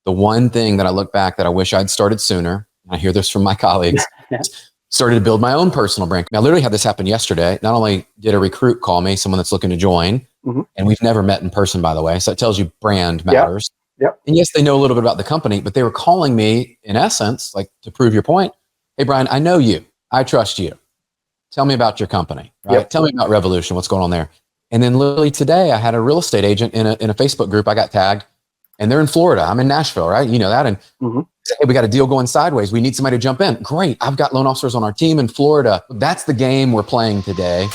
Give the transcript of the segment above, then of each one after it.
the one thing that I look back that I wish I'd started sooner, and I hear this from my colleagues, started to build my own personal brand. I literally had this happen yesterday. Not only did a recruit call me, someone that's looking to join, and we've never met in person, by the way. So it tells you brand matters. Yep. And yes, they know a little bit about the company, but they were calling me in essence, like to prove your point. Hey, Brian, I know you. I trust you. Tell me about your company. Right? Yep. Tell me about Revolution. What's going on there? And then literally today, I had a real estate agent in a Facebook group. I got tagged, and they're in Florida. I'm in Nashville, right? You know that. And said, hey, we got a deal going sideways. We need somebody to jump in. Great. I've got loan officers on our team in Florida. That's the game we're playing today.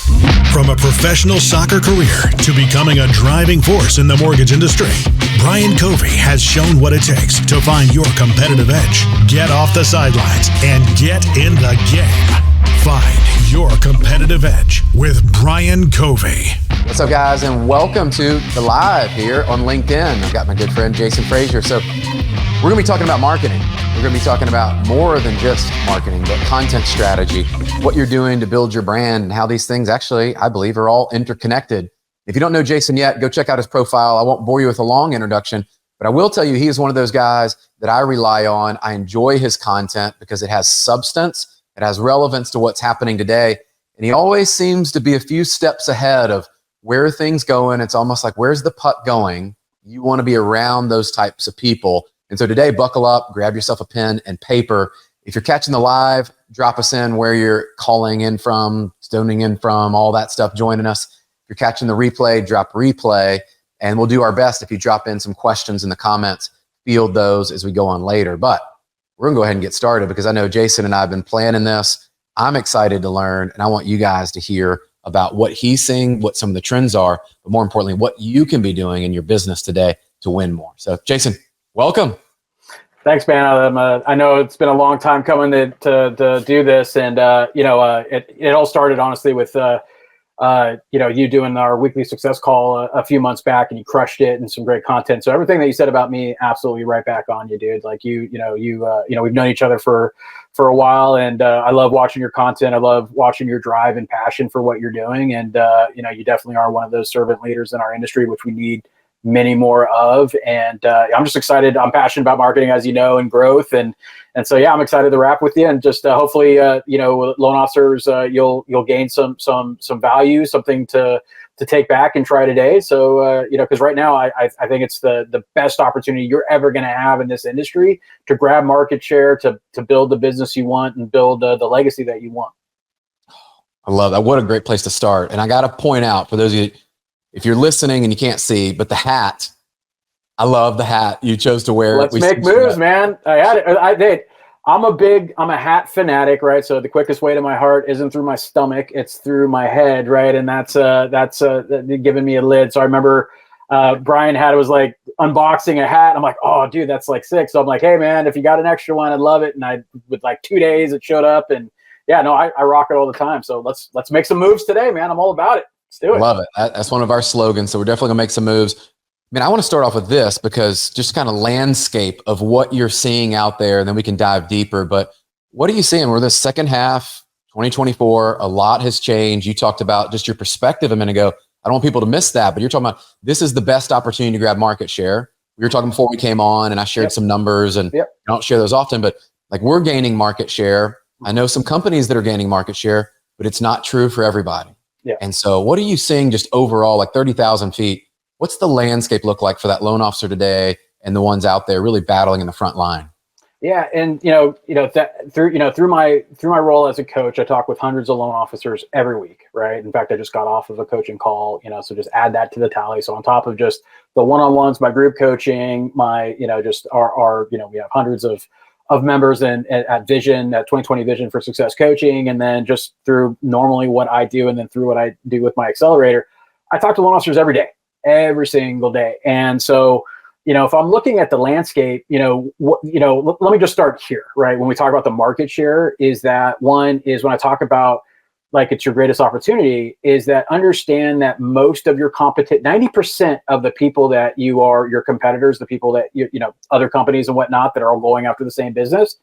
From a professional soccer career to becoming a driving force in the mortgage industry, Brian Covey has shown what it takes to find your competitive edge. Get off the sidelines and get in the game. Find your competitive edge with Brian Covey. What's up, guys, and welcome to the live here on LinkedIn. I've got my good friend Jason Frazier. So we're going to be talking about marketing. We're going to be talking about more than just marketing, but content strategy, what you're doing to build your brand, and how these things actually, I believe, are all interconnected. If you don't know Jason yet, go check out his profile. I won't bore you with a long introduction, but I will tell you he is one of those guys that I rely on. I enjoy his content because it has substance. It has relevance to what's happening today. And he always seems to be a few steps ahead of where things going. It's almost like, where's the puck going? You want to be around those types of people. And so today, buckle up, grab yourself a pen and paper. If you're catching the live, drop us in where you're calling in from, stoning in from, all that stuff, joining us. If you're catching the replay, drop replay. And we'll do our best if you drop in some questions in the comments, field those as we go on later. But we're going to go ahead and get started because I know Jason and I have been planning this. I'm excited to learn, and I want you guys to hear about what he's seeing, what some of the trends are, but more importantly, what you can be doing in your business today to win more. So, Jason, welcome. Thanks, man. I know it's been a long time coming to do this, and it all started honestly with you doing our weekly success call a few months back, and you crushed it and some great content. So everything that you said about me, absolutely right back on you, dude. Like we've known each other for a while, and I love watching your content. I love watching your drive and passion for what you're doing. And you definitely are one of those servant leaders in our industry, which we need many more of. And I'm just excited. I'm passionate about marketing, as you know, and growth. And so, yeah, I'm excited to wrap with you, and just hopefully, loan officers, you'll gain some value, something to take back and try today. So, because right now I think it's the best opportunity you're ever going to have in this industry to grab market share, to build the business you want and build the legacy that you want. I love that. What a great place to start. And I got to point out for those of you, if you're listening and you can't see, but the hat, I love the hat you chose to wear. Let's make moves, man. I did. I'm a hat fanatic, right? So the quickest way to my heart isn't through my stomach, it's through my head, right? And that's giving me a lid. So I remember Brian was like unboxing a hat. I'm like, oh, dude, that's like sick. So I'm like, hey, man, if you got an extra one, I'd love it. And with like 2 days, it showed up. And yeah, no, I rock it all the time. So let's make some moves today, man. I'm all about it. Let's do it. Love it. That's one of our slogans. So we're definitely gonna make some moves. I mean, I want to start off with this because just kind of landscape of what you're seeing out there, and then we can dive deeper. But what are you seeing? We're the second half, 2024. A lot has changed. You talked about just your perspective a minute ago. I don't want people to miss that, but you're talking about this is the best opportunity to grab market share. We were talking before we came on, and I shared some numbers, and I don't share those often, but like we're gaining market share. I know some companies that are gaining market share, but it's not true for everybody. Yeah. And so what are you seeing just overall, like 30,000 feet? What's the landscape look like for that loan officer today and the ones out there really battling in the front line? Yeah, and through my role as a coach, I talk with hundreds of loan officers every week, right? In fact, I just got off of a coaching call, so just add that to the tally. So on top of just the one-on-ones, my group coaching, my just our we have hundreds of members at Vision, at 2020 Vision for Success Coaching, and then just through normally what I do, and then through what I do with my accelerator, I talk to loan officers every single day. And so, if I'm looking at the landscape, let me just start here, right? When we talk about the market share, is that one is when I talk about like it's your greatest opportunity, is that understand that most of your 90% of the people that you are your competitors, the people that other companies and whatnot that are all going after the same business,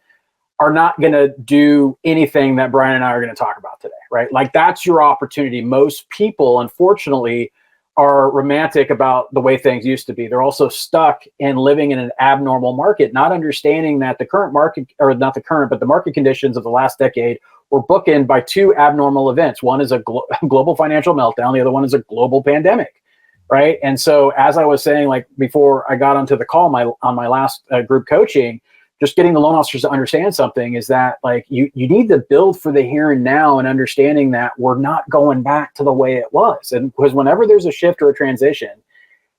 are not going to do anything that Brian and I are going to talk about today, right? Like that's your opportunity. Most people, unfortunately, are romantic about the way things used to be. They're also stuck in living in an abnormal market, not understanding that the current market, or not the current, but the market conditions of the last decade were bookended by two abnormal events. One is a global financial meltdown. The other one is a global pandemic, right? And so, as I was saying, like before I got onto the call, on my last group coaching, just getting the loan officers to understand something is that like you need to build for the here and now, and understanding that we're not going back to the way it was. And because whenever there's a shift or a transition,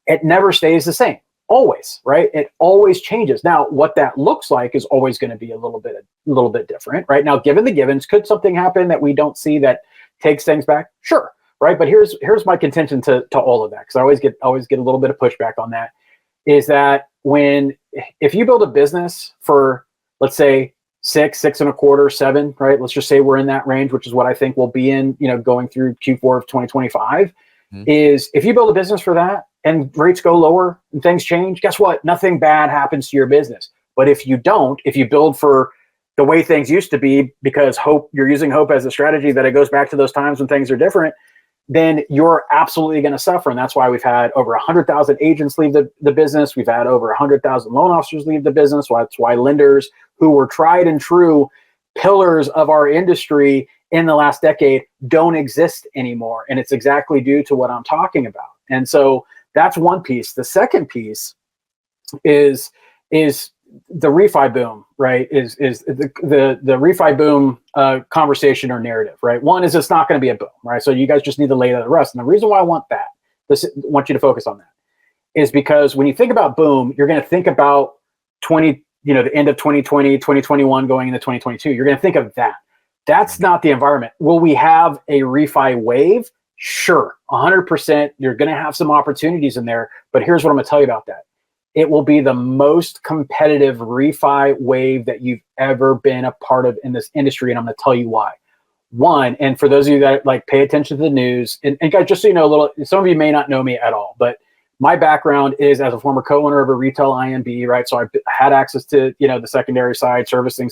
it never stays the same, always, right? It always changes. Now, what that looks like is always going to be a little bit different, right? Now, given the givens, could something happen that we don't see that takes things back? Sure, right? But here's my contention to all of that, because I always get a little bit of pushback on that, is that if you build a business for, let's say, 6.25, 7, right? Let's just say we're in that range, which is what I think we'll be in, going through Q4 of 2025, is if you build a business for that and rates go lower and things change, guess what? Nothing bad happens to your business. But if you build for the way things used to be, because you're using hope as a strategy that it goes back to those times when things are different, then you're absolutely going to suffer. And that's why we've had over 100,000 agents leave the business. We've had over 100,000 loan officers leave the business. That's why lenders who were tried and true pillars of our industry in the last decade don't exist anymore. And it's exactly due to what I'm talking about. And so that's one piece. The second piece is the refi boom, right? Is the refi boom conversation or narrative, right? One is it's not going to be a boom, right? So you guys just need to lay that to rest. And the reason why I want you to focus on that, is because when you think about boom, you're going to think about the end of 2020, 2021 going into 2022. You're going to think of that. That's not the environment. Will we have a refi wave? Sure, 100%. You're going to have some opportunities in there, but here's what I'm going to tell you about that. It will be the most competitive refi wave that you've ever been a part of in this industry, and I'm going to tell you why. One, and for those of you that like pay attention to the news, and guys, just so you know, some of you may not know me at all, but my background is as a former co-owner of a retail IMB, right? So I had access to the secondary side, servicing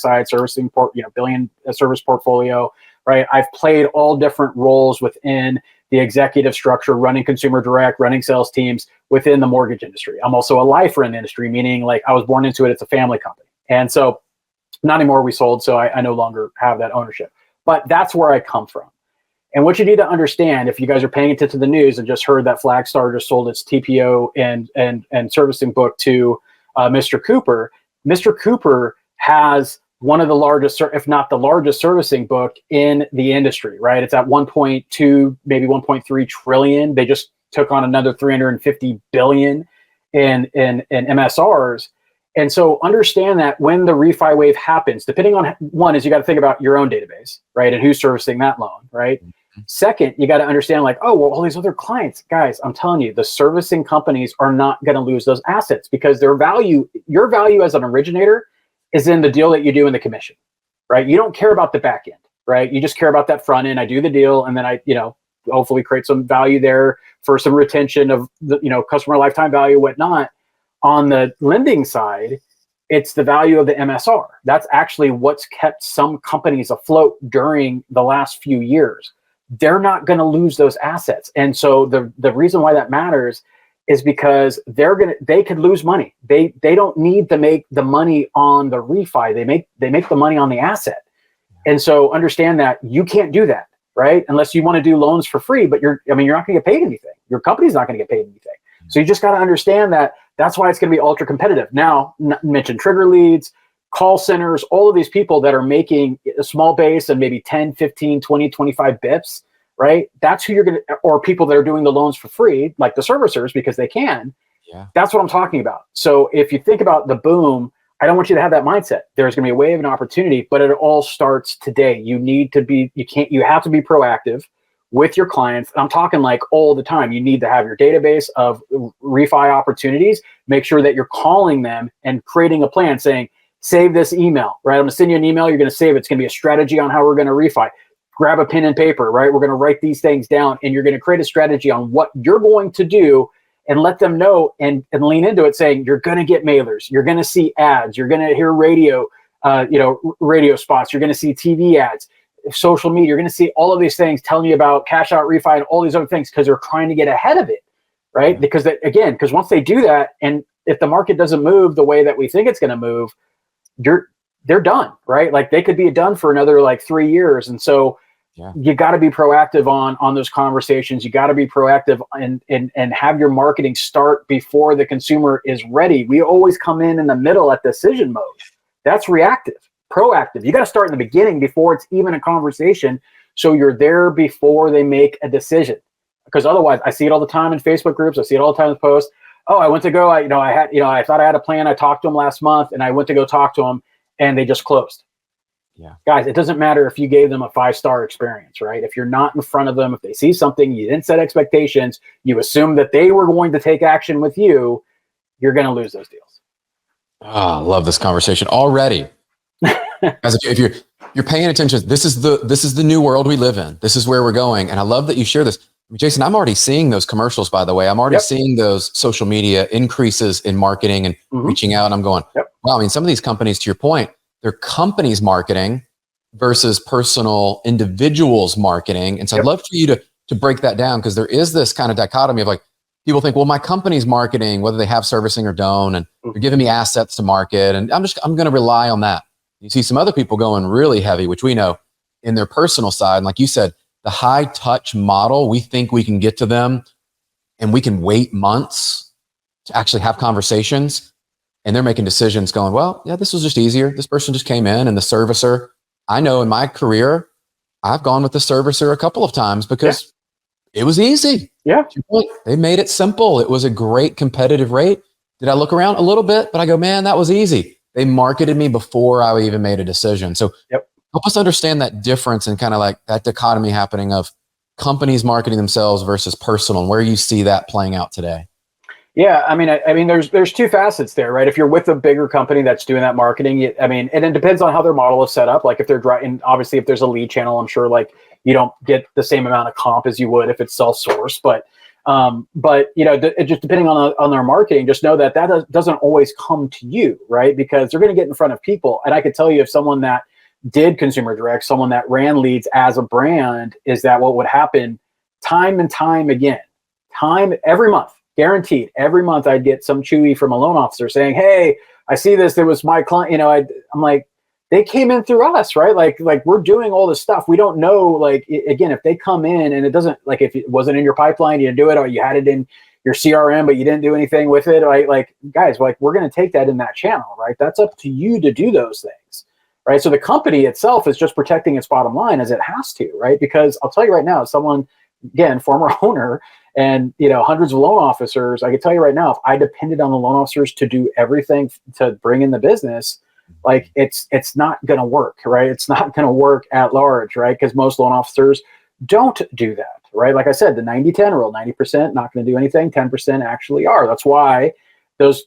billion service portfolio, right? I've played all different roles within the executive structure, running consumer direct, running sales teams within the mortgage industry. I'm also a lifer in the industry, meaning like I was born into it. It's a family company. And so not anymore, we sold. So I no longer have that ownership, but that's where I come from. And what you need to understand, if you guys are paying attention to the news and just heard that Flagstar just sold its TPO and servicing book to Mr. Cooper, Mr. Cooper has one of the largest, if not the largest, servicing book in the industry, right? It's at 1.2, maybe 1.3 trillion. They just took on another 350 billion in MSRs. And so understand that when the refi wave happens, depending on one is you got to think about your own database, right? And who's servicing that loan, right? Second, you got to understand like, oh, well, all these other clients, guys, I'm telling you, the servicing companies are not going to lose those assets because your value as an originator is in the deal that you do in the commission, right? You don't care about the back end, right? You just care about that front end. I do the deal, and then I, hopefully create some value there for some retention of the, customer lifetime value, whatnot. On the lending side, it's the value of the MSR. That's actually what's kept some companies afloat during the last few years. They're not going to lose those assets. And so the reason why that matters is because they could lose money. They don't need to make the money on the refi. They make the money on the asset. And so understand that you can't do that, right? Unless you want to do loans for free, but you're not going to get paid anything. Your company's not going to get paid anything. So you just got to understand that that's why it's going to be ultra competitive. Now, mention trigger leads, call centers, all of these people that are making a small base and maybe 10, 15, 20, 25 bips, right? That's who you're going to, or people that are doing the loans for free, like the servicers, because they can. Yeah. That's what I'm talking about. So if you think about the boom, I don't want you to have that mindset. There's going to be a wave of an opportunity, but it all starts today. You have to be proactive with your clients. I'm talking like all the time. You need to have your database of refi opportunities. Make sure that you're calling them and creating a plan saying, save this email, right? I'm going to send you an email. You're going to save it. It's going to be a strategy on how we're going to refi. Grab a pen and paper, right? We're going to write these things down, and you're going to create a strategy on what you're going to do and let them know and lean into it, saying you're going to get mailers. You're going to see ads. You're going to hear radio spots. You're going to see TV ads, social media. You're going to see all of these things telling you about cash out refi and all these other things because they're trying to get ahead of it. right? Because because once they do that, and if the market doesn't move the way that we think it's going to move, they're done, right? Like they could be done for another like 3 years. And so you got to be proactive on those conversations. You got to be proactive and have your marketing start before the consumer is ready. We always come in the middle at decision mode. That's reactive. Proactive. You got to start in the beginning before it's even a conversation. So you're there before they make a decision. Because otherwise, I see it all the time in Facebook groups. I see it all the time in posts. Oh, I went to go. I thought I had a plan. I talked to them last month, and I went to go talk to them, and they just closed. Yeah, guys, it doesn't matter if you gave them a 5-star experience, right? If you're not in front of them, if they see something, you didn't set expectations, you assume that they were going to take action with you, you're going to lose those deals. Oh, I love this conversation already. As if you're paying attention, this is the new world we live in. This is where we're going, and I love that you share this. Jason, I'm already seeing those commercials, by the way. I'm already seeing those social media increases in marketing and reaching out. And I'm going, wow, I mean, some of these companies, to your point, they're companies marketing versus personal individuals marketing. And so I'd love for you to break that down, because there is this kind of dichotomy of like, people think, well, my company's marketing, whether they have servicing or don't, and they're giving me assets to market, and I'm going to rely on that. You see some other people going really heavy, which we know in their personal side. And like you said, the high touch model, we think we can get to them and we can wait months to actually have conversations, and they're making decisions going, well, yeah, this was just easier. This person just came in, and the servicer, I know in my career, I've gone with the servicer a couple of times because it was easy. Yeah. They made it simple. It was a great competitive rate. Did I look around a little bit, but I go, man, that was easy. They marketed me before I even made a decision. So help us understand that difference and kind of like that dichotomy happening of companies marketing themselves versus personal, and where you see that playing out today. Yeah, I mean, there's two facets there, right? If you're with a bigger company that's doing that marketing, and it depends on how their model is set up. Like if they're driving, obviously, if there's a lead channel, I'm sure like you don't get the same amount of comp as you would if it's self-sourced. But just depending on their marketing, just know that doesn't always come to you, right? Because they're going to get in front of people. And I could tell you, if someone that did consumer direct, someone that ran leads as a brand, is that what would happen time and time again, every month, guaranteed, every month I'd get some chewy from a loan officer saying, hey, I see this, it was my client, I'm like, they came in through us, right? Like we're doing all this stuff. We don't know, like, again, if they come in and it doesn't, like if it wasn't in your pipeline, you didn't do it, or you had it in your CRM, but you didn't do anything with it, right? Like guys, like we're going to take that in that channel, right? That's up to you to do those things. Right. So the company itself is just protecting its bottom line, as it has to, right? Because I'll tell you right now, someone, again, former owner and, hundreds of loan officers, I can tell you right now, if I depended on the loan officers to do everything to bring in the business, like it's not going to work, right? It's not going to work at large, right? Because most loan officers don't do that, right? Like I said, the 90-10 rule, 90% not going to do anything, 10% actually are. That's why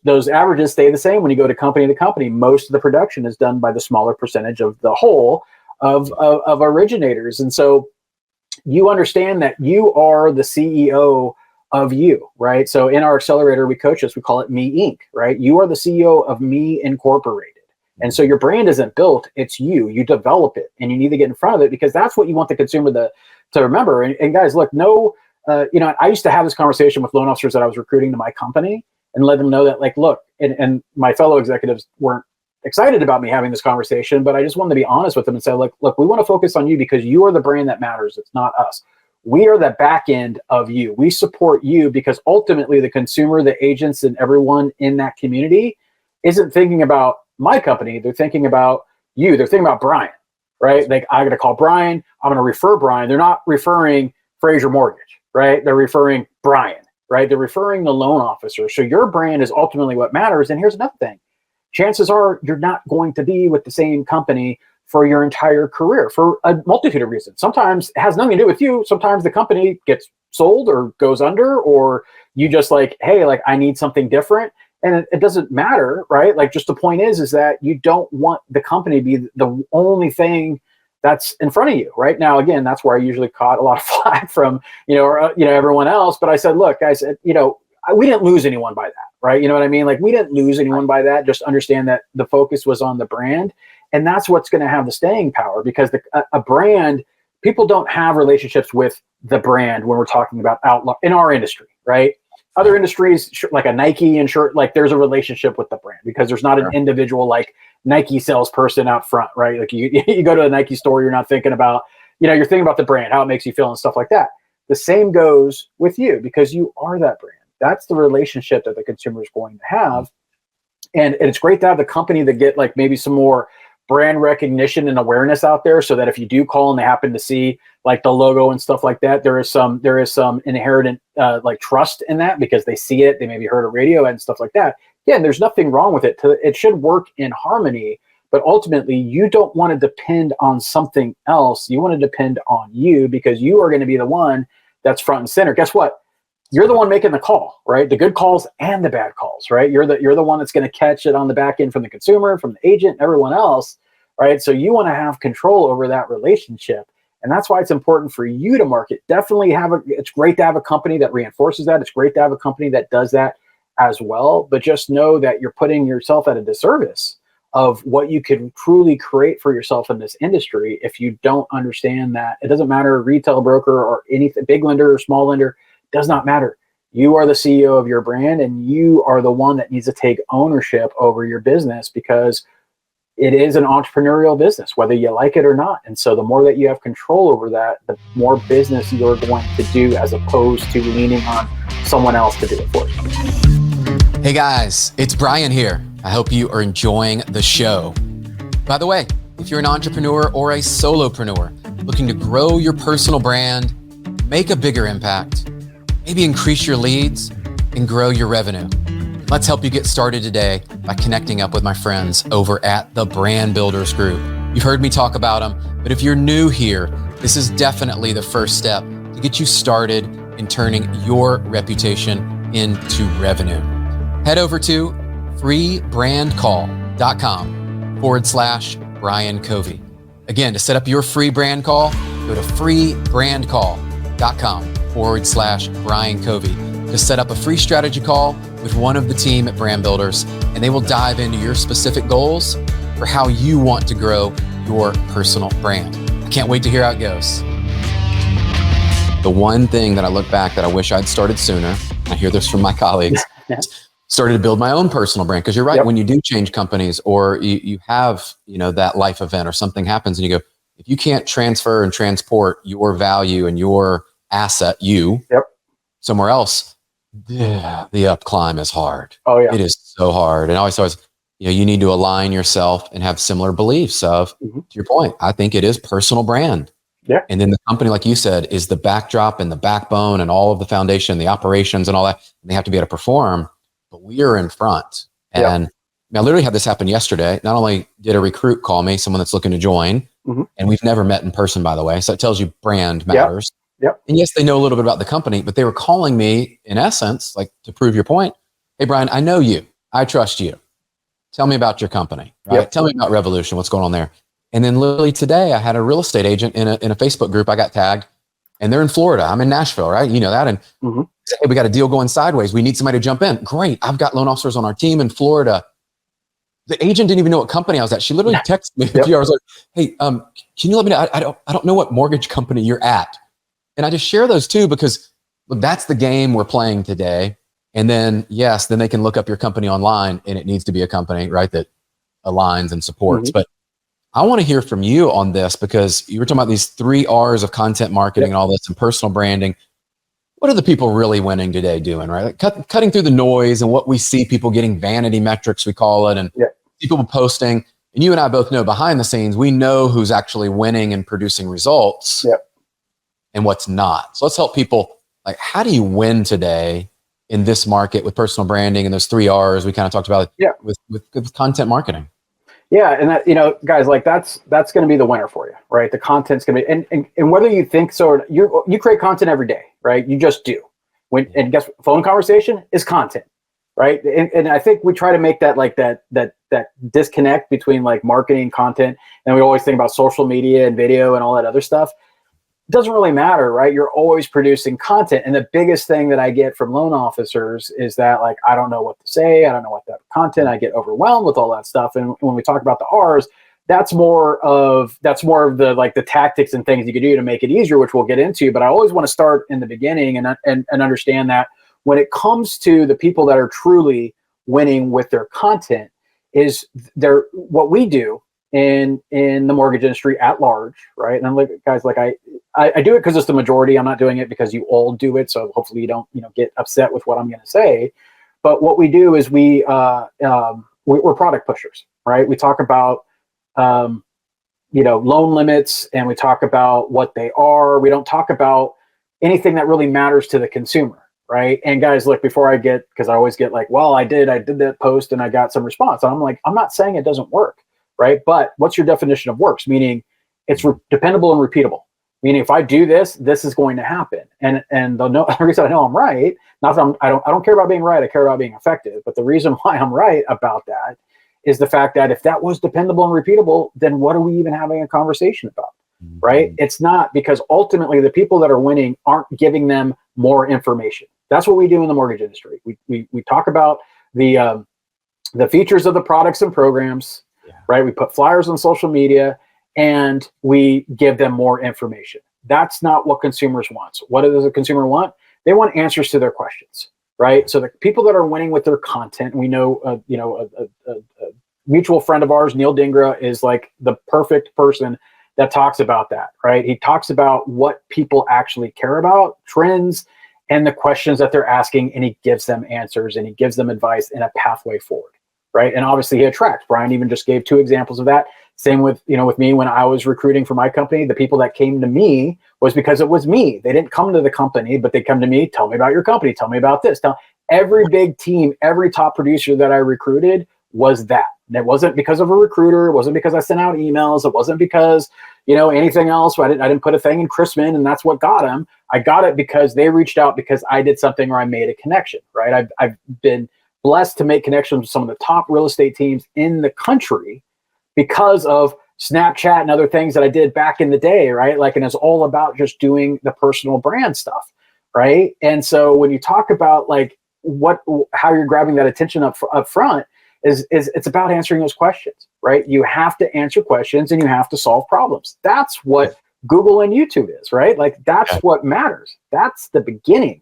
those averages stay the same when you go to company. Most of the production is done by the smaller percentage of the whole of originators. And so you understand that you are the CEO of you, right? So in our accelerator, we coach this, we call it Me Inc., right? You are the CEO of Me Incorporated. And so your brand isn't built, it's you. You develop it, and you need to get in front of it, because that's what you want the consumer to remember. And guys, look, I used to have this conversation with loan officers that I was recruiting to my company, and let them know that, like, look, and my fellow executives weren't excited about me having this conversation, but I just wanted to be honest with them and say, look, we want to focus on you because you are the brand that matters. It's not us. We are the back end of you. We support you because ultimately the consumer, the agents, and everyone in that community isn't thinking about my company. They're thinking about you. They're thinking about Brian, right? Like, I got to call Brian. I'm going to refer Brian. They're not referring Frazier Mortgage, right? They're referring Brian. Right? They're referring the loan officer. So your brand is ultimately what matters. And here's another thing. Chances are you're not going to be with the same company for your entire career for a multitude of reasons. Sometimes it has nothing to do with you. Sometimes the company gets sold or goes under, or you just like, hey, like I need something different. And it doesn't matter, right? Like, just the point is that you don't want the company to be the only thing that's in front of you right now. Again, that's where I usually caught a lot of flack from, everyone else. But I said, look, guys, we didn't lose anyone by that, right? You know what I mean? Like, we didn't lose anyone by that. Just understand that the focus was on the brand, and that's what's going to have the staying power, because a brand, people don't have relationships with the brand when we're talking about outlaw in our industry, right? other industries, like a Nike and shirt, like there's a relationship with the brand because there's not an individual like Nike salesperson out front, right? Like you go to a Nike store, you're not thinking about, you're thinking about the brand, how it makes you feel and stuff like that. The same goes with you because you are that brand. That's the relationship that the consumer is going to have. And it's great to have the company that get like maybe some more brand recognition and awareness out there so that if you do call and they happen to see like the logo and stuff like that, there is some inherent like trust in that because they see it, they maybe heard a radio and stuff like that. Yeah, and there's nothing wrong with it. It should work in harmony, but ultimately you don't want to depend on something else. You want to depend on you because you are going to be the one that's front and center. Guess what? You're the one making the call, right? The good calls and the bad calls, right? You're the one that's going to catch it on the back end from the consumer, from the agent, everyone else, right? So you want to have control over that relationship. And that's why it's important for you to market. Definitely it's great to have a company that reinforces that. It's great to have a company that does that as well. But just know that you're putting yourself at a disservice of what you can truly create for yourself in this industry if you don't understand that. It doesn't matter, retail broker or anything, big lender or small lender, does not matter. You are the CEO of your brand and you are the one that needs to take ownership over your business because it is an entrepreneurial business, whether you like it or not. And so the more that you have control over that, the more business you're going to do as opposed to leaning on someone else to do it for you. Hey guys, it's Brian here. I hope you are enjoying the show. By the way, if you're an entrepreneur or a solopreneur looking to grow your personal brand, make a bigger impact, maybe increase your leads and grow your revenue, let's help you get started today by connecting up with my friends over at the Brand Builders Group. You've heard me talk about them, but if you're new here, this is definitely the first step to get you started in turning your reputation into revenue. Head over to freebrandcall.com/Brian Covey. Again, to set up your free brand call, go to freebrandcall.com/Brian Covey to set up a free strategy call with one of the team at Brand Builders, and they will dive into your specific goals for how you want to grow your personal brand. I can't wait to hear how it goes. The one thing that I look back that I wish I'd started sooner, I hear this from my colleagues, started to build my own personal brand. Because you're right, when you do change companies or you have that life event or something happens and you go, if you can't transfer and transport your value and your asset, somewhere else, the up climb is hard. Oh yeah, it is so hard. And always, you need to align yourself and have similar beliefs of, to your point, I think it is personal brand. Yeah. And then the company, like you said, is the backdrop and the backbone and all of the foundation, the operations and all that. And they have to be able to perform, but we are in front. And I literally had this happen yesterday. Not only did a recruit call me, someone that's looking to join, and we've never met in person, by the way. So it tells you brand matters. And yes, they know a little bit about the company, but they were calling me in essence, like to prove your point. Hey, Brian, I know you. I trust you. Tell me about your company. Right? Tell me about Revolution. What's going on there? And then literally today, I had a real estate agent in a Facebook group. I got tagged, and they're in Florida. I'm in Nashville, right? You know that. And said, hey, we got a deal going sideways. We need somebody to jump in. Great. I've got loan officers on our team in Florida. The agent didn't even know what company I was at. She literally texted me a few hours later. Hey, can you let me know? I don't know what mortgage company you're at. And I just share those two because that's the game we're playing today. And then, then they can look up your company online, and it needs to be a company, right, that aligns and supports. But I want to hear from you on this because you were talking about these 3 R's of content marketing and all this and personal branding. What are the people really winning today doing, right? Like cutting through the noise and what we see people getting vanity metrics, we call it, and see people posting. And you and I both know behind the scenes, we know who's actually winning and producing results and what's not. So let's help people. Like, how do you win today in this market with personal branding and those 3 R's we kind of talked about with content marketing? Yeah. And that, guys, like that's going to be the winner for you, right? The content's going to be, and whether you think so or you create content every day, right? You just do. And guess what? Phone conversation is content, right? And I think we try to make that like that disconnect between like marketing and content. And we always think about social media and video and all that other stuff. It doesn't really matter, right? You're always producing content. And the biggest thing that I get from loan officers is that, like, I don't know what to say. I don't know what that content. I get overwhelmed with all that stuff. And when we talk about the R's, that's more of the, like, the tactics and things you can do to make it easier, which we'll get into. But I always want to start in the beginning and understand that when it comes to the people that are truly winning with their content, is what we do in the mortgage industry at large, right? And I'm like, guys, like I do it because it's the majority. I'm not doing it because you all do it. So hopefully you don't, get upset with what I'm going to say. But what we do is we're product pushers, right? We talk about, loan limits, and we talk about what they are. We don't talk about anything that really matters to the consumer, right? And guys, look, before because I always get like, well, I did that post and I got some response. And I'm like, I'm not saying it doesn't work, right? But what's your definition of works? Meaning it's dependable and repeatable. Meaning if I do this, this is going to happen. And the reason I know I'm right, not that I don't care about being right, I care about being effective. But the reason why I'm right about that is the fact that if that was dependable and repeatable, then what are we even having a conversation about, right? It's not, because ultimately the people that are winning aren't giving them more information. That's what we do in the mortgage industry. We talk about the features of the products and programs, right? We put flyers on social media, and we give them more information. That's not what consumers want. What does a consumer want? They want answers to their questions, right? So the people that are winning with their content, we know, a mutual friend of ours, Neil Dingra, is like the perfect person that talks about that, right? He talks about what people actually care about, trends, and the questions that they're asking, and he gives them answers, and he gives them advice and a pathway forward, right? And obviously he attracts. Brian even just gave 2 examples of that. Same with me when I was recruiting for my company. The people that came to me was because it was me. They didn't come to the company, but they come to me, tell me about your company, tell me about this. Every big team, every top producer that I recruited was that. And it wasn't because of a recruiter. It wasn't because I sent out emails. It wasn't because, anything else. I didn't put a thing in Chrisman and that's what got them. I got it because they reached out because I did something or I made a connection, right? I've been blessed to make connections with some of the top real estate teams in the country because of Snapchat and other things that I did back in the day, right? Like, and it's all about just doing the personal brand stuff, right? And so when you talk about like how you're grabbing that attention up front, is it's about answering those questions, right? You have to answer questions and you have to solve problems. That's what Google and YouTube is, right? Like that's what matters. That's the beginning.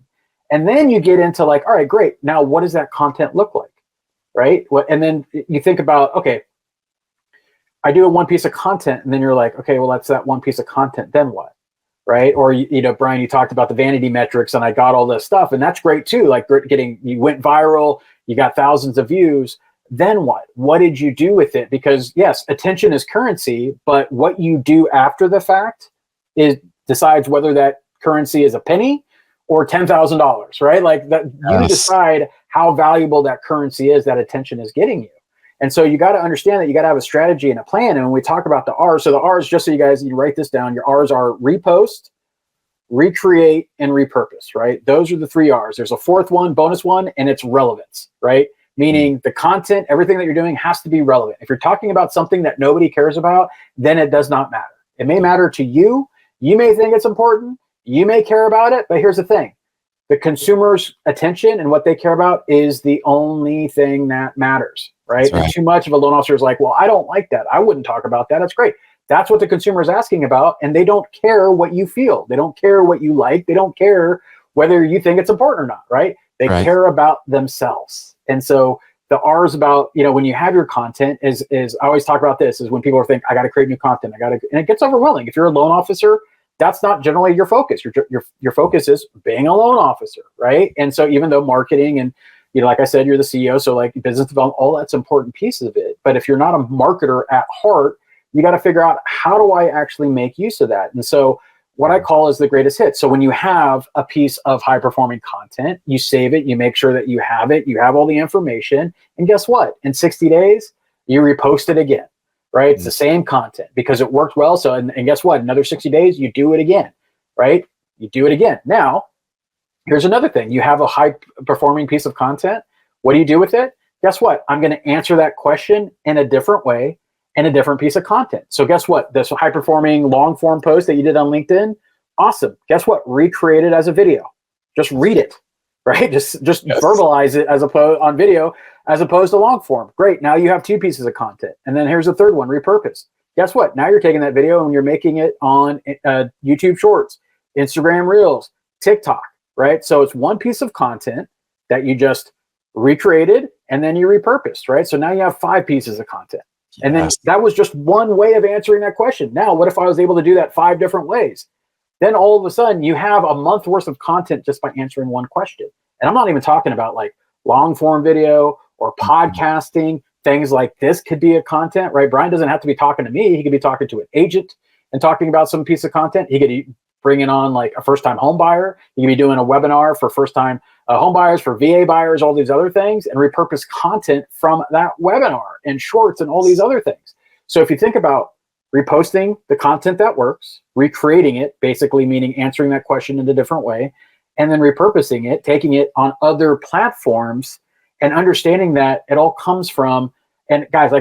And then you get into like, all right, great. Now what does that content look like, right? And then you think about, okay, I do one piece of content, and then you're like, okay, well, that's that one piece of content. Then what, right? Or Brian, you talked about the vanity metrics, and I got all this stuff, and that's great too. Like you went viral, you got thousands of views. Then what? What did you do with it? Because yes, attention is currency, but what you do after the fact decides whether that currency is a penny or $10,000, right? Like that, you decide how valuable that currency is that attention is getting you. And so you got to understand that you got to have a strategy and a plan. And when we talk about the R's, so the R's, just so you write this down, your R's are repost, recreate, and repurpose, right? Those are the 3 R's. There's a 4th one, bonus one, and it's relevance, right? Meaning the content, everything that you're doing has to be relevant. If you're talking about something that nobody cares about, then it does not matter. It may matter to you. You may think it's important. You may care about it, but here's the thing. The consumer's attention and what they care about is the only thing that matters, right? And too much of a loan officer is like, well, I don't like that. I wouldn't talk about that. That's great. That's what the consumer is asking about. And they don't care what you feel. They don't care what you like. They don't care whether you think it's important or not, right? They care about themselves. And so the R is about, when you have your content is I always talk about this, is when people think, I got to create new content. And it gets overwhelming. If you're a loan officer, that's not generally your focus. Your focus is being a loan officer, right? And so even though marketing and, like I said, you're the CEO, so like business development, all that's important pieces of it. But if you're not a marketer at heart, you got to figure out, how do I actually make use of that? And so what I call is the greatest hit. So when you have a piece of high performing content, you save it, you make sure that you have all the information. And guess what? In 60 days, you repost it again. Right? It's the same content because it worked well. So, and guess what? Another 60 days, you do it again, right? You do it again. Now, here's another thing. You have a high performing piece of content. What do you do with it? Guess what? I'm going to answer that question in a different way and a different piece of content. So guess what? This high performing long form post that you did on LinkedIn, awesome. Guess what? Recreate it as a video. Just read it, right? Just verbalize it as opposed on video, as opposed to long form. Great. Now you have 2 pieces of content. And then here's the 3rd one, repurpose. Guess what? Now you're taking that video and you're making it on YouTube Shorts, Instagram Reels, TikTok, right? So it's one piece of content that you just recreated and then you repurposed, right? So now you have 5 pieces of content. Yes. And then that was just one way of answering that question. Now, what if I was able to do that 5 different ways? Then all of a sudden you have a month worth of content just by answering one question. And I'm not even talking about like long form video or podcasting. Things like this could be a content, right? Brian doesn't have to be talking to me. He could be talking to an agent and talking about some piece of content. He could bring in on like a first-time home buyer. He could be doing a webinar for first-time home buyers, for VA buyers, all these other things, and repurpose content from that webinar and shorts and all these other things. So if you think about reposting the content that works, recreating it, basically meaning answering that question in a different way, and then repurposing it, taking it on other platforms, and understanding that it all comes from, and guys, I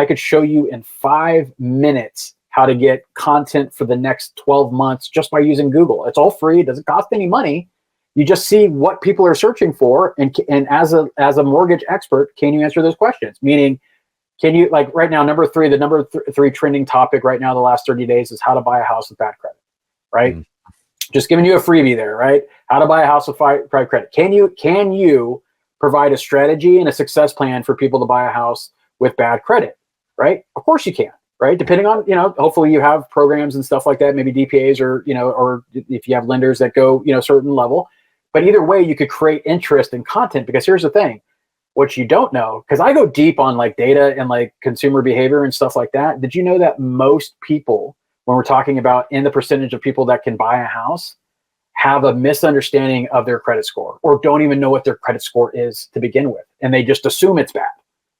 could show you in 5 minutes how to get content for the next 12 months just by using Google. It's all free. It doesn't cost any money. You just see what people are searching for. And as a mortgage expert, can you answer those questions? Meaning, can you, like right now, number 3 trending topic right now, the last 30 days is how to buy a house with bad credit, right? Just giving you a freebie there, right? How to buy a house with bad credit. Can you provide a strategy and a success plan for people to buy a house with bad credit, right? Of course you can, right? Depending on, hopefully you have programs and stuff like that, maybe DPAs or if you have lenders that go, certain level. But either way, you could create interest in content, because here's the thing, what you don't know, because I go deep on like data and like consumer behavior and stuff like that. Did you know that most people, when we're talking about in the percentage of people that can buy a house, have a misunderstanding of their credit score, or don't even know what their credit score is to begin with. And they just assume it's bad,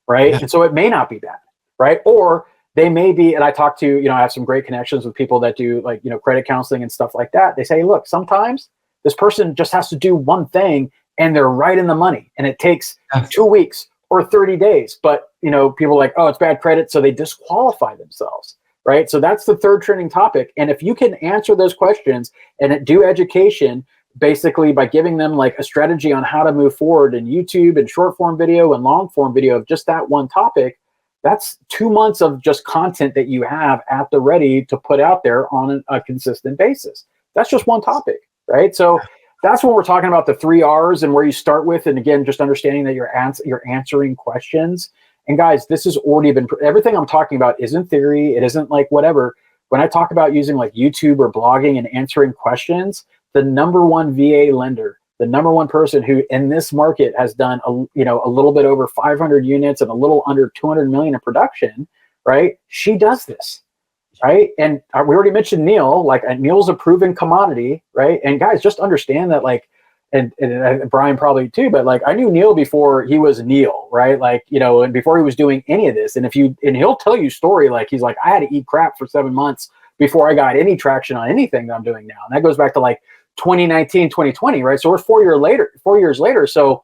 right? Yeah. And so it may not be bad, right? Or they may be, and I talk to, I have some great connections with people that do like, credit counseling and stuff like that. They say, look, sometimes this person just has to do one thing and they're right in the money. And it takes 2 weeks or 30 days. But, people are like, oh, it's bad credit. So they disqualify themselves. Right. So that's the 3rd trending topic. And if you can answer those questions and do education, basically by giving them like a strategy on how to move forward in YouTube and short form video and long form video of just that one topic, that's 2 months of just content that you have at the ready to put out there on a consistent basis. That's just one topic. Right. So that's when we're talking about the 3 R's and where you start with. And again, just understanding that you're answering questions. And guys, this has already been, everything I'm talking about isn't theory. It isn't like whatever. When I talk about using like YouTube or blogging and answering questions, the number 1 VA lender, the number 1 person who in this market has done a little bit over 500 units and a little under 200 million in production, right? She does this, right? And we already mentioned Neil, like Neil's a proven commodity, right? And guys, just understand that like, and Brian probably too, but like I knew Neil before he was Neil, right? Like, and before he was doing any of this. And he'll tell you story, like he's like, I had to eat crap for 7 months before I got any traction on anything that I'm doing now. And that goes back to like 2019, 2020, right? So we're 4 years later. So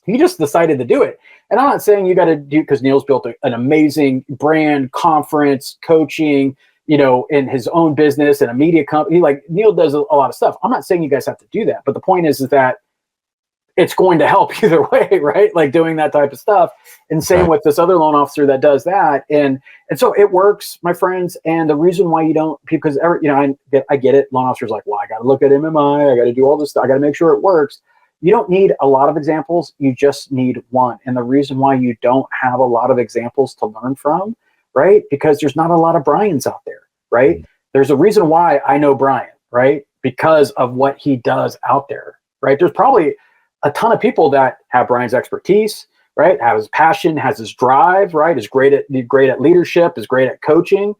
he just decided to do it. And I'm not saying you got to do, because Neil's built an amazing brand, conference, coaching, in his own business and a media company. Like Neil does a lot of stuff. I'm not saying you guys have to do that, but the point is that it's going to help either way, right? Like doing that type of stuff. And same with this other loan officer that does that. And so it works, my friends. And the reason why you don't, because I get it. Loan officers like, well, I got to look at MMI. I got to do all this stuff. I got to make sure it works. You don't need a lot of examples. You just need one. And the reason why you don't have a lot of examples to learn from, right? Because there's not a lot of Brians out there, right? Mm-hmm. There's a reason why I know Brian, right? Because of what he does out there, right? There's probably a ton of people that have Brian's expertise, right? Have his passion, has his drive, right? Is great at leadership, is great at coaching,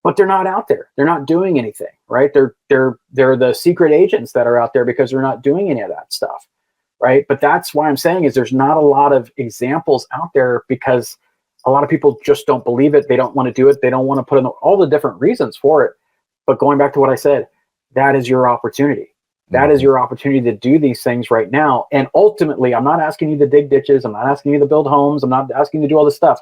but they're not out there. They're not doing anything, right? They're the secret agents that are out there because they're not doing any of that stuff, right? But that's why I'm saying is there's not a lot of examples out there because a lot of people just don't believe it. They don't want to do it. They don't want to put in all the different reasons for it. But going back to what I said, that is your opportunity. That is your opportunity to do these things right now. And ultimately, I'm not asking you to dig ditches. I'm not asking you to build homes. I'm not asking you to do all this stuff.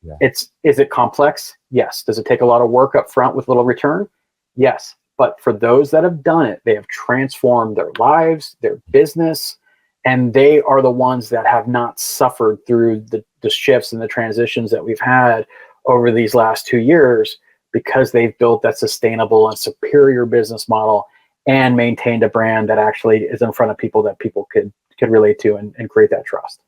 Yeah. Is it complex? Yes. Does it take a lot of work up front with little return? Yes. But for those that have done it, they have transformed their lives, their business, and they are the ones that have not suffered through the shifts and the transitions that we've had over these last 2 years because they've built that sustainable and superior business model. and maintained a brand that actually is in front of people that people could relate to and create that trust.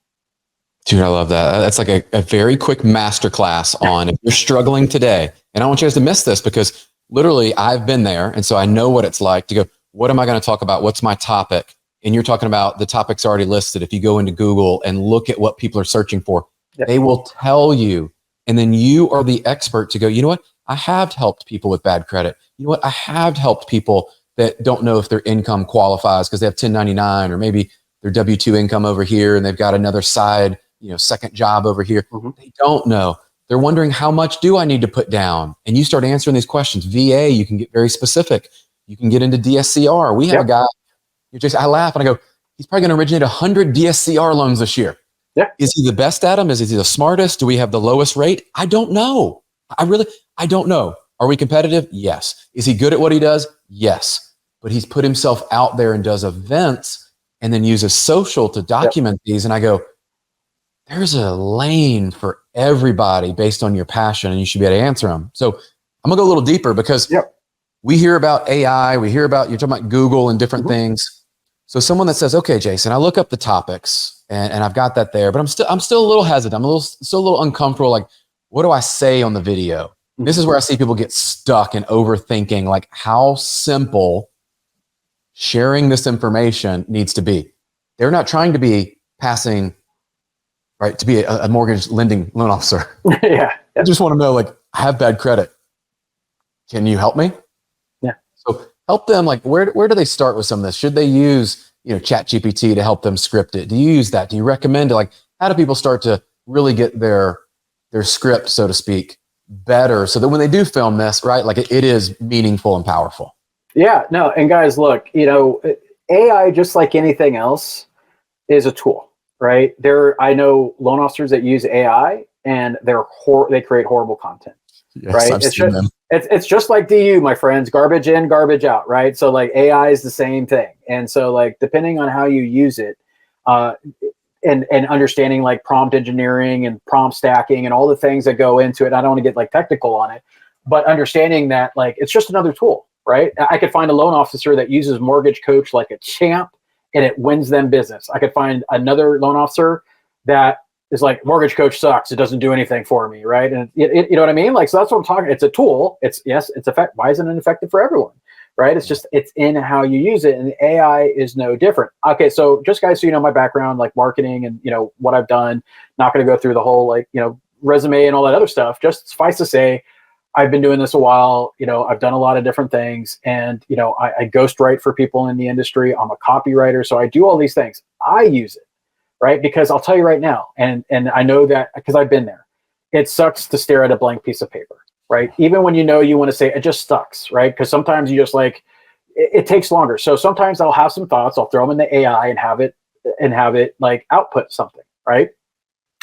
Dude, I love that. That's like a very quick masterclass on if you're struggling today. And I want you guys to miss this because literally I've been there. And so I know what it's like to go, what am I going to talk about? What's my topic? And you're talking about the topics already listed. If you go into Google and look at what people are searching for, they will tell you. And then you are the expert to go, you know what? I have helped people with bad credit. You know what? I have helped people that don't know if their income qualifies because they have 1099 or maybe their W-2 income over here and they've got another side, second job over here. They don't know. They're wondering, how much do I need to put down? And you start answering these questions. VA, you can get very specific. You can get into DSCR. We have a guy, I laugh and I go, he's probably going to originate 100 DSCR loans this year. Yeah. Is he the best at them? Is he the smartest? Do we have the lowest rate? I don't know. I don't know. Are we competitive? Yes. Is he good at what he does? Yes. But he's put himself out there and does events and then uses social to document these. And I go, there's a lane for everybody based on your passion and you should be able to answer them. So I'm gonna go a little deeper because we hear about AI, you're talking about Google and different things. So someone that says, okay, Jason, I look up the topics and I've got that there, but I'm still a little hesitant. I'm still a little uncomfortable. Like, what do I say on the video? This is where I see people get stuck and overthinking, like how simple sharing this information needs to be. They're not trying to be passing, right, to be a mortgage lending loan officer. I just want to know, like, I have bad credit. Can you help me? Yeah. So help them, like, where do they start with some of this? Should they use, ChatGPT to help them script it? Do you use that? Do you recommend it? Like, how do people start to really get their script, so to speak, better so that when they do film this, right, like it is meaningful and powerful? Yeah, no. And guys, look, AI, just like anything else, is a tool, right? I know loan officers that use AI and they create horrible content, right? It's just like DU, my friends, garbage in, garbage out, right? So like AI is the same thing. And so like, depending on how you use it, and understanding like prompt engineering and prompt stacking and all the things that go into it. I don't want to get like technical on it, but understanding that like, it's just another tool, right? I could find a loan officer that uses Mortgage Coach like a champ and it wins them business. I could find another loan officer that is like, Mortgage Coach sucks. It doesn't do anything for me, right? And you know what I mean? Like, so that's what I'm talking. It's a tool. It's effective. Why isn't it effective for everyone? Right? It's in how you use it, and the AI is no different. Okay, so just guys, so my background, like marketing and what I've done. Not going to go through the whole resume and all that other stuff. Just suffice to say, I've been doing this a while. I've done a lot of different things, and I ghostwrite for people in the industry. I'm a copywriter, so I do all these things. I use it, right? Because I'll tell you right now, and I know that because I've been there. It sucks to stare at a blank piece of paper. Right. Even when you want to say it just sucks. Right. Because sometimes you just like it takes longer. So sometimes I'll have some thoughts. I'll throw them in the AI and have it like output something. Right.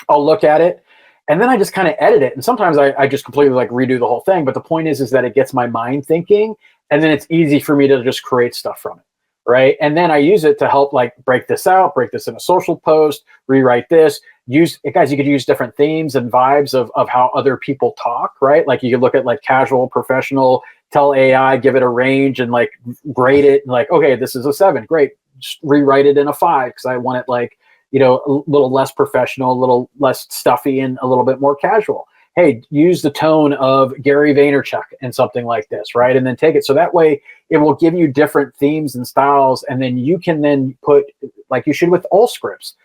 I'll look at it and then I just kind of edit it. And sometimes I just completely like redo the whole thing. But the point is that it gets my mind thinking and then it's easy for me to just create stuff from it. Right. And then I use it to help like break this in a social post, rewrite this. Guys, you could use different themes and vibes of how other people talk, right? Like you could look at like casual, professional, tell AI, give it a range and like grade it. And like, okay, this is a 7. Great. Just rewrite it in a 5 because I want it like, a little less professional, a little less stuffy and a little bit more casual. Hey, use the tone of Gary Vaynerchuk and something like this, right? And then take it. So that way it will give you different themes and styles. And then you can then put, like you should with all scripts.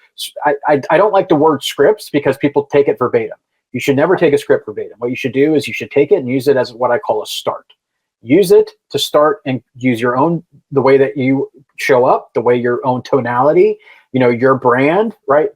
I don't like the word scripts because people take it verbatim. You should never take a script verbatim. What you should do is you should take it and use it as what I call a start. Use it to start and use the way that you show up, the way your own tonality, your brand, right?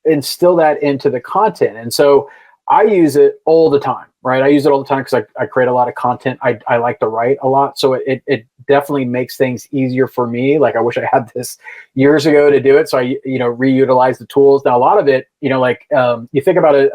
Instill that into the content. And so I use it all the time, right? I use it all the time because I create a lot of content. I like to write a lot. So it definitely makes things easier for me. Like I wish I had this years ago to do it. So I, reutilize the tools. Now, a lot of it, you think about it,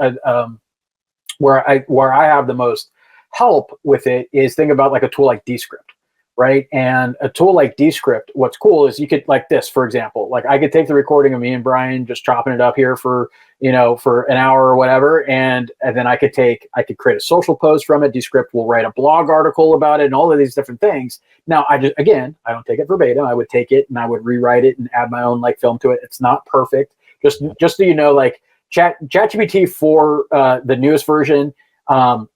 where I have the most help with it is think about like a tool like Descript, right? And a tool like Descript, what's cool is you could, like this, for example, like I could take the recording of me and Brian just chopping it up here for, for an hour or whatever. And then I could create a social post from it. Descript will write a blog article about it and all of these different things. Now, I don't take it verbatim. I would take it and I would rewrite it and add my own like film to it. It's not perfect. Just so you know, like ChatGPT for the newest version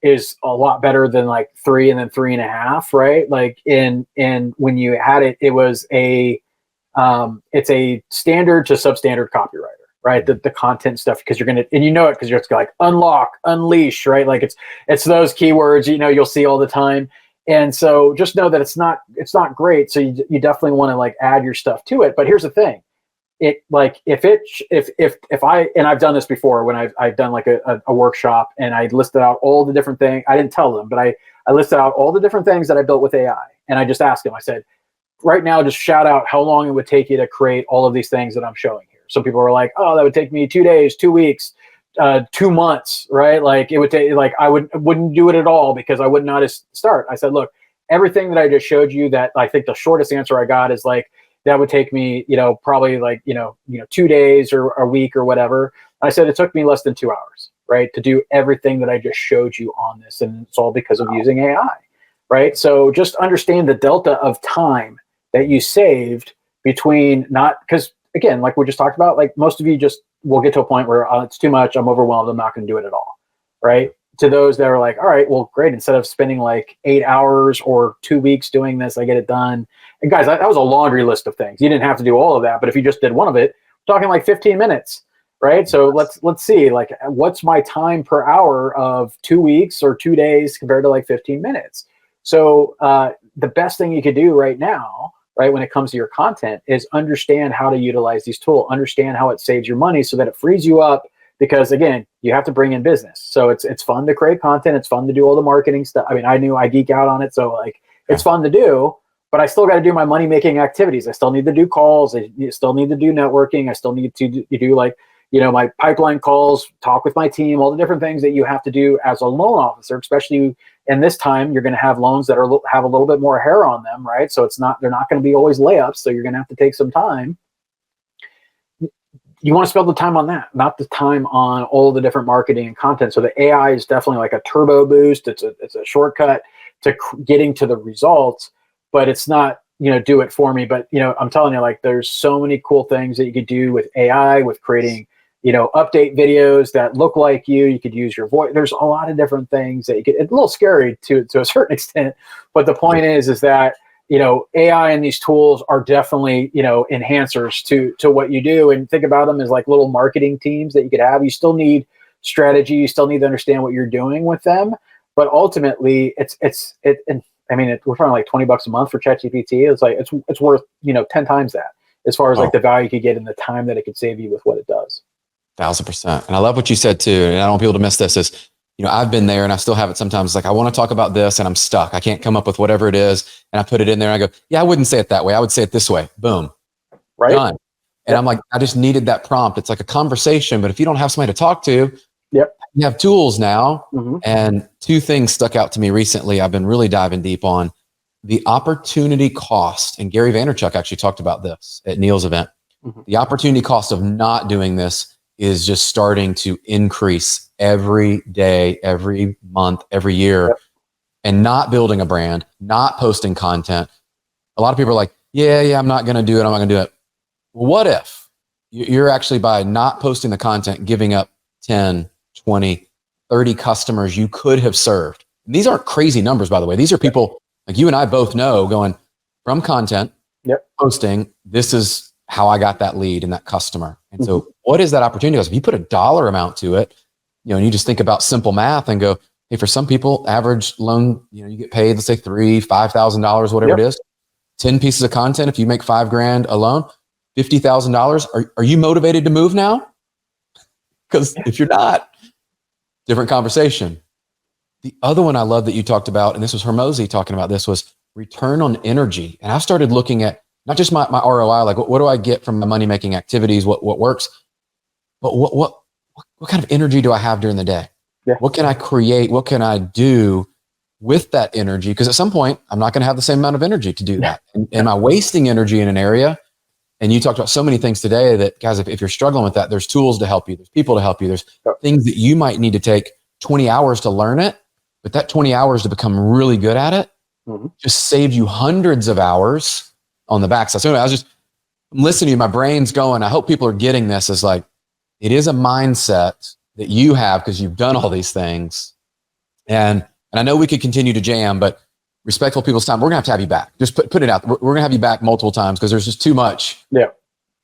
is a lot better than like 3 and then 3.5, right? Like in when you had it, it was it's a standard to substandard copywriter, right? The content stuff, because you're gonna, and because you're just like unlock, unleash, right? Like it's those keywords you'll see all the time. And so just know that it's not great. So you definitely want to like add your stuff to it. But here's the thing. It like if I, and I've done this before when I've done like a workshop and I listed out all the different things. I didn't tell them, but I listed out all the different things that I built with AI. And I just asked them, I said, right now, just shout out how long it would take you to create all of these things that I'm showing here. Some people were like, oh, that would take me 2 days, 2 weeks, 2 months, right? Like it would take, like I wouldn't do it at all because I wouldn't know how to start. I said, look, everything that I just showed you, that I think the shortest answer I got is like, that would take me, probably like, 2 days or a week or whatever. I said, it took me less than 2 hours, right? To do everything that I just showed you on this. And it's all because of using AI, right? So just understand the delta of time that you saved between because again, like we just talked about, like most of you just will get to a point where it's too much. I'm overwhelmed. I'm not going to do it at all. Right. To those that are like, all right, well, great. Instead of spending like 8 hours or 2 weeks doing this, I get it done. And guys, that was a laundry list of things. You didn't have to do all of that, but if you just did one of it, we're talking like 15 minutes, right? So let's see, like, what's my time per hour of 2 weeks or 2 days compared to like 15 minutes? So the best thing you could do right now, right, when it comes to your content is understand how to utilize these tools, understand how it saves your money so that it frees you up. Because again, you have to bring in business. So it's fun to create content. It's fun to do all the marketing stuff. I mean, I geek out on it. So like, it's fun to do, but I still got to do my money-making activities. I still need to do calls. I still need to do networking. I still need to do like, my pipeline calls, talk with my team, all the different things that you have to do as a loan officer, especially in this time. You're going to have loans that have a little bit more hair on them, right? So they're not going to be always layups. So you're going to have to take some time. You want to spend the time on that, not the time on all the different marketing and content. So the AI is definitely like a turbo boost. It's a shortcut to getting to the results, but it's not, do it for me. But, I'm telling you, like, there's so many cool things that you could do with AI, with creating, update videos that look like you. You could use your voice. There's a lot of different things that you could. It's a little scary to a certain extent, but the point is that AI and these tools are definitely, enhancers to what you do. And think about them as like little marketing teams that you could have. You still need strategy. You still need to understand what you're doing with them. But ultimately, we're talking like $20 a month for ChatGPT. It's like, it's worth, 10 times that as far as like the value you could get and the time that it could save you with what it does. 1,000%. And I love what you said too. And I don't want people to miss this is, I've been there and I still have it sometimes. Like I want to talk about this and I'm stuck. I can't come up with whatever it is. And I put it in there and I go, yeah, I wouldn't say it that way. I would say it this way. Boom. Right. Done. And I'm like, I just needed that prompt. It's like a conversation, but if you don't have somebody to talk to, you have tools now. Mm-hmm. And 2 things stuck out to me recently. I've been really diving deep on the opportunity cost. And Gary Vaynerchuk actually talked about this at Neil's event. Mm-hmm. The opportunity cost of not doing this is just starting to increase every day, every month, every year, and not building a brand, not posting content. A lot of people are like, yeah, I'm not going to do it. I'm not going to do it. Well, what if you're actually, by not posting the content, giving up 10, 20, 30 customers you could have served? And these aren't crazy numbers, by the way. These are people like you and I both know going from content, posting, this is how I got that lead and that customer. And so what is that opportunity? If you put a dollar amount to it, and you just think about simple math and go, hey, for some people, average loan, you get paid, let's say $3,000, $5,000, whatever it is, 10 pieces of content. If you make $5,000 alone, $50,000. Are you motivated to move now? Because if you're not, different conversation. The other one I love that you talked about, and this was Hermosi talking about this, was return on energy. And I started looking at not just my ROI, like what do I get from my money-making activities, what works, but what kind of energy do I have during the day? What can I create? What can I do with that energy, because at some point I'm not going to have the same amount of energy to do that. Am I wasting energy in an area? And you talked about so many things today that, guys, if you're struggling with that, there's tools to help you. There's people to help you. There's things that you might need to take 20 hours to learn it, but that 20 hours to become really good at it just saved you hundreds of hours on the backside. So anyway, I'm listening to you, my brain's going, I hope people are getting this as like, it is a mindset that you have because you've done all these things. And I know we could continue to jam, but respectful of people's time, we're going to have you back. Just put it out. We're going to have you back multiple times because there's just too much. Yeah.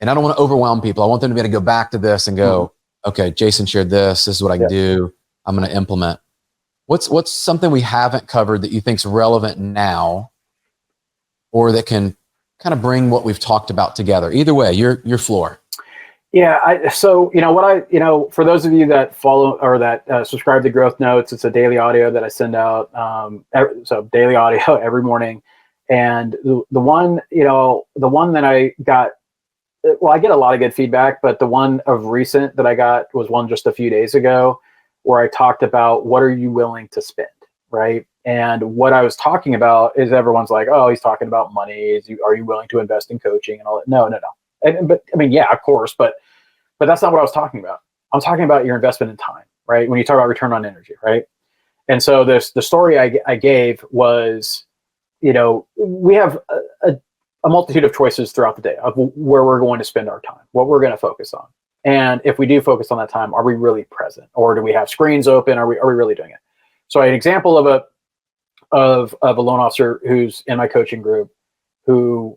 And I don't want to overwhelm people. I want them to be able to go back to this and go, okay, Jason shared this. This is what I can do. I'm going to implement. What's something we haven't covered that you think is relevant now, or that can kind of bring what we've talked about together? Either way, your floor. Yeah. So, for those of you that follow or that subscribe to Growth Notes, it's a daily audio that I send out. So daily audio every morning. And the one that I got, well, I get a lot of good feedback, but the one of recent that I got was one just a few days ago where I talked about what are you willing to spend, right? And what I was talking about is everyone's like, oh, he's talking about money. Are you willing to invest in coaching and all that? No. But I mean, yeah, of course, but that's not what I was talking about. I'm talking about your investment in time, right? When you talk about return on energy, right? And so the story I gave was, we have a multitude of choices throughout the day of where we're going to spend our time, what we're going to focus on. And if we do focus on that time, are we really present, or do we have screens open? Are we really doing it? So an example of a loan officer who's in my coaching group, who's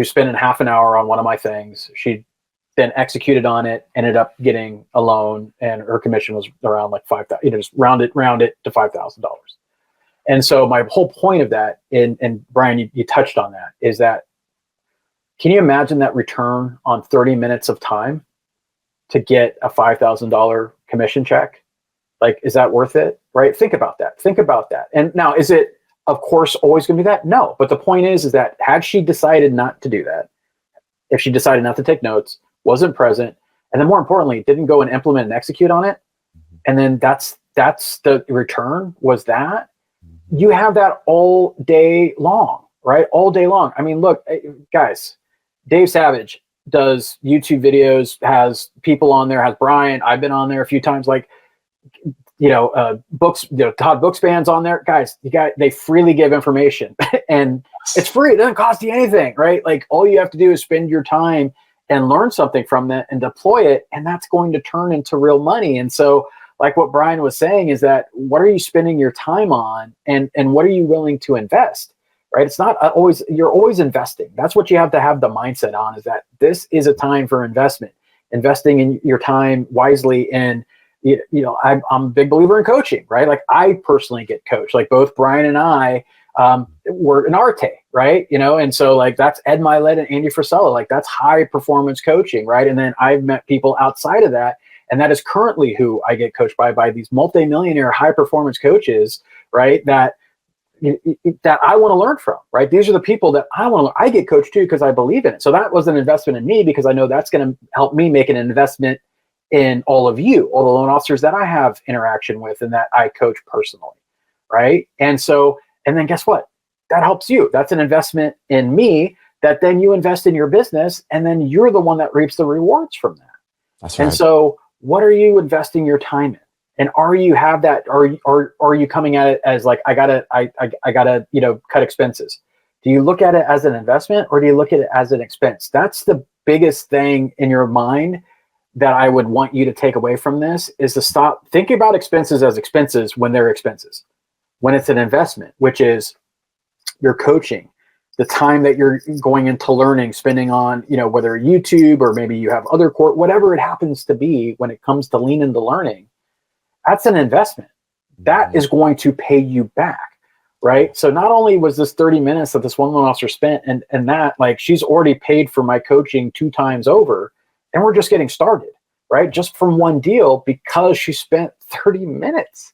spending half an hour on one of my things. She then executed on it, ended up getting a loan, and her commission was around like $5,000. Just round it to $5,000. And so my whole point of that, and Brian, you touched on that, is that can you imagine that return on 30 minutes of time to get a $5,000 commission check? Like, is that worth it? Right? Think about that. And now, is it, of course, always going to be that? No. But the point is that had she decided not to do that, if she decided not to take notes, wasn't present, and then more importantly, didn't go and implement and execute on it, and then that's the return was that, you have that all day long, right? All day long. I mean, look, guys, Dave Savage does YouTube videos, has people on there, has Brian. I've been on there a few times, like, books, Todd Bookspan's on there. Guys, they freely give information and it's free. It doesn't cost you anything, right? Like, all you have to do is spend your time and learn something from that and deploy it. And that's going to turn into real money. And so, like what Brian was saying, is that what are you spending your time on, and what are you willing to invest, right? It's not always, you're always investing. That's what you have to have the mindset on, is that this is a time for investing in your time wisely. And, I'm a big believer in coaching, right? Like, I personally get coached, like both Brian and I were in Arte, right? And so, like, that's Ed Milet and Andy Frisella, like, that's high performance coaching, right? And then I've met people outside of that, and that is currently who I get coached by these multimillionaire high performance coaches, right? That I want to learn from, right? These are the people that I want to learn. I get coached too because I believe in it. So that was an investment in me, because I know that's going to help me make an investment in all of you, all the loan officers that I have interaction with and that I coach personally, right? And then guess what? That helps you. That's an investment in me that then you invest in your business, and then you're the one that reaps the rewards from that. That's right. And so, what are you investing your time in? And are you coming at it as like, I gotta cut expenses? Do you look at it as an investment, or do you look at it as an expense? That's the biggest thing in your mind that I would want you to take away from this, is to stop thinking about expenses as expenses when they're expenses. When it's an investment, which is your coaching, the time that you're going into learning, spending on, whether YouTube or maybe you have other whatever it happens to be, when it comes to lean into learning, that's an investment. That is going to pay you back, right? So not only was this 30 minutes that this one loan officer spent, and that, like, she's already paid for my coaching 2 times over, and we're just getting started, right? Just from one deal, because she spent 30 minutes.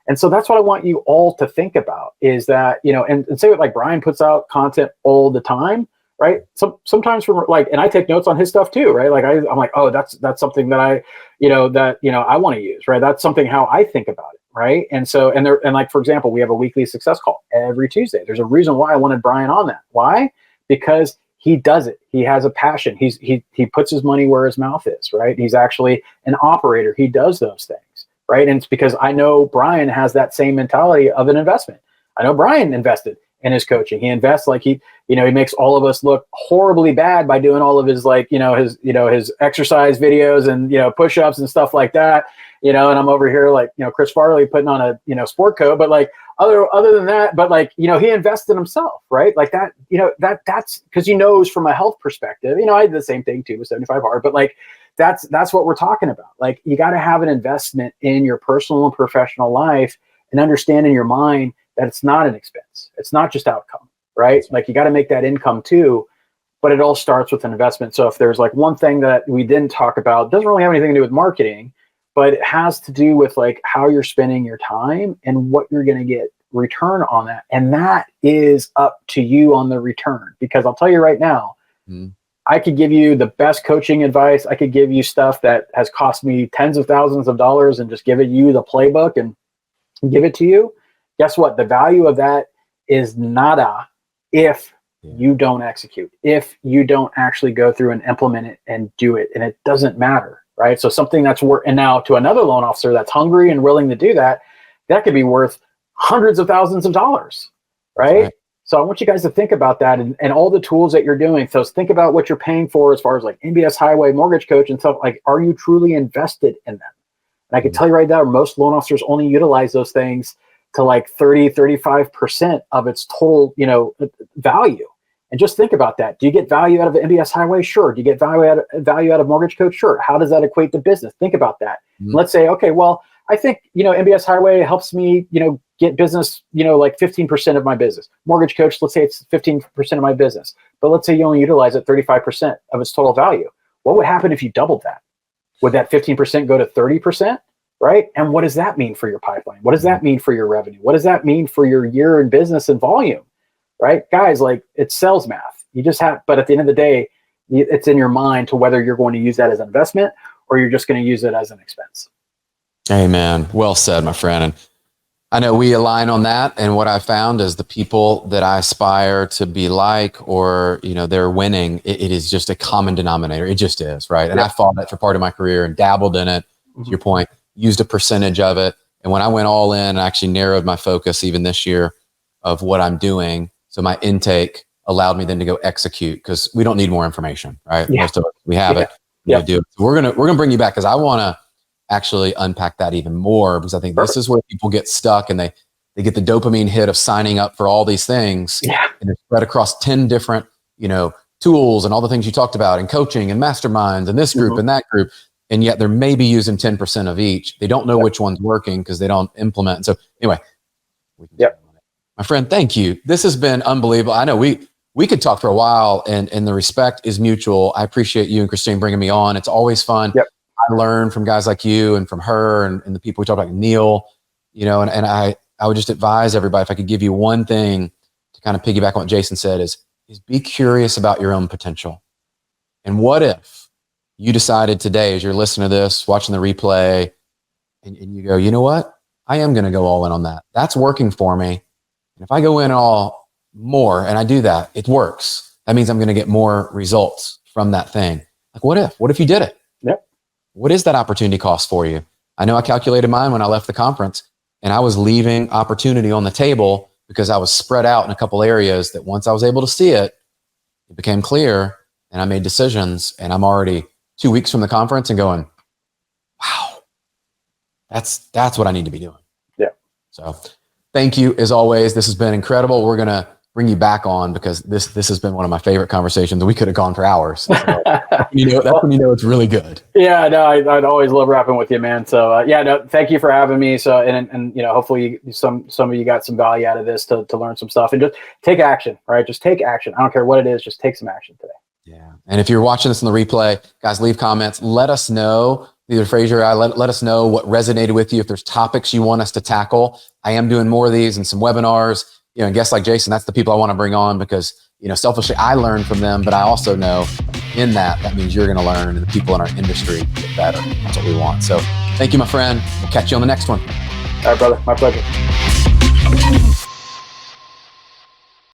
And so that's what I want you all to think about, is that, and say, like, Brian puts out content all the time, right? Sometimes and I take notes on his stuff too, right? Like, I'm like, oh, that's something that I want to use, right? That's something how I think about it, right? And so, and like, for example, we have a weekly success call every Tuesday. There's a reason why I wanted Brian on that. Why? Because he does it. He has a passion. He puts his money where his mouth is, right? He's actually an operator. He does those things, right? And it's because I know Brian has that same mentality of an investment. I know Brian invested in his coaching. He invests like he makes all of us look horribly bad by doing all of his his exercise videos and push-ups and stuff like that. And I'm over here like Chris Farley putting on a sport coat, but like other than that, but like he invested in himself, right? Like that, that's because he knows from a health perspective. I did the same thing too with 75 hard, but like that's what we're talking about. Like you got to have an investment in your personal and professional life and understand in your mind that it's not an expense. It's not just outcome, right? Like you got to make that income too, but it all starts with an investment. So if there's like one thing that we didn't talk about, doesn't really have anything to do with marketing, but it has to do with like how you're spending your time and what you're going to get return on that. And that is up to you on the return, because I'll tell you right now, I could give you the best coaching advice. I could give you stuff that has cost me tens of thousands of dollars and just give you the playbook and give it to you. Guess what? The value of that is nada if you don't execute, if you don't actually go through and implement it and do it. And it doesn't matter, right? So something that's worth, and now to another loan officer that's hungry and willing to do that, that could be worth hundreds of thousands of dollars, right? So I want you guys to think about that and all the tools that you're doing. So think about what you're paying for as far as like NBS Highway, Mortgage Coach and stuff. Like, are you truly invested in them? And I can tell you right now, most loan officers only utilize those things to like 35% of its total, value. And just think about that. Do you get value out of NBS Highway? Sure. Do you get value out of Mortgage Coach? Sure. How does that equate to business? Think about that. Let's say, okay, well, I think, NBS Highway helps me, get business, like 15% of my business. Mortgage Coach, let's say it's 15% of my business. But let's say you only utilize it 35% of its total value. What would happen if you doubled that? Would that 15% go to 30%? Right? And what does that mean for your pipeline? What does that mean for your revenue? What does that mean for your year in business and volume? Right? Guys, like it's sales math. You just have, but at the end of the day, it's in your mind to whether you're going to use that as an investment or you're just going to use it as an expense. Amen. Well said, my friend. And I know we align on that. And what I found is the people that I aspire to be like, or, they're winning, it is just a common denominator. It just is, right? And I fought it for part of my career and dabbled in it, to your point, used a percentage of it. And when I went all in, I actually narrowed my focus even this year of what I'm doing. So my intake allowed me then to go execute, because we don't need more information, right? Most of us, we have it. We do it. So we're gonna bring you back, because I want to actually unpack that even more, because I think this is where people get stuck and they get the dopamine hit of signing up for all these things, and they're spread across 10 different, tools and all the things you talked about, and coaching and masterminds and this group and that group. And yet they're maybe using 10% of each. They don't know which one's working because they don't implement. And so anyway, my friend, thank you. This has been unbelievable. I know we could talk for a while, and the respect is mutual. I appreciate you and Christine bringing me on. It's always fun. I learn from guys like you and from her and the people we talk about, Neil, and I would just advise everybody, if I could give you one thing to kind of piggyback on what Jason said, is be curious about your own potential. And what if you decided today, as you're listening to this, watching the replay, and you go, you know what? I am going to go all in on that. That's working for me. And if I go in all more and I do that, it works. That means I'm going to get more results from that thing. Like, what if you did it? What is that opportunity cost for you? I know I calculated mine when I left the conference, and I was leaving opportunity on the table because I was spread out in a couple areas that once I was able to see it, it became clear, and I made decisions, and I'm already 2 weeks from the conference and going, wow, that's what I need to be doing. So thank you as always. This has been incredible. We're going to bring you back on, because this has been one of my favorite conversations. We could have gone for hours. So, that's when you know it's really good. Yeah, no, I'd always love rapping with you, man. So thank you for having me. So, and hopefully some of you got some value out of this to learn some stuff, and just take action, right? Just take action. I don't care what it is. Just take some action today. Yeah. And if you're watching this in the replay, guys, leave comments. Let us know, either Frazier or I, let us know what resonated with you. If there's topics you want us to tackle, I am doing more of these and some webinars, and guests like Jason, that's the people I want to bring on, because, selfishly, I learn from them, but I also know in that means you're going to learn, and the people in our industry get better. That's what we want. So thank you, my friend. We'll catch you on the next one. All right, brother. My pleasure.